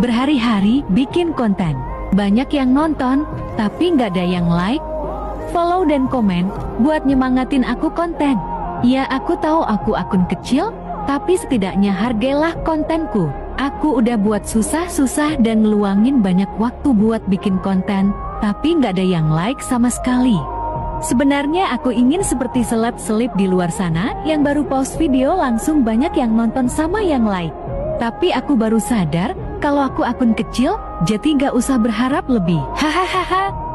berhari-hari bikin konten. Banyak yang nonton, tapi nggak ada yang like, follow dan komen, buat nyemangatin aku konten. Ya aku tahu aku akun kecil, tapi setidaknya hargailah kontenku. Aku udah buat susah-susah dan ngeluangin banyak waktu buat bikin konten, tapi nggak ada yang like sama sekali. Sebenarnya aku ingin seperti seleb-seleb di luar sana, yang baru post video langsung banyak yang nonton sama yang like. Tapi aku baru sadar, kalau aku akun kecil, jadi gak usah berharap lebih. Hahaha.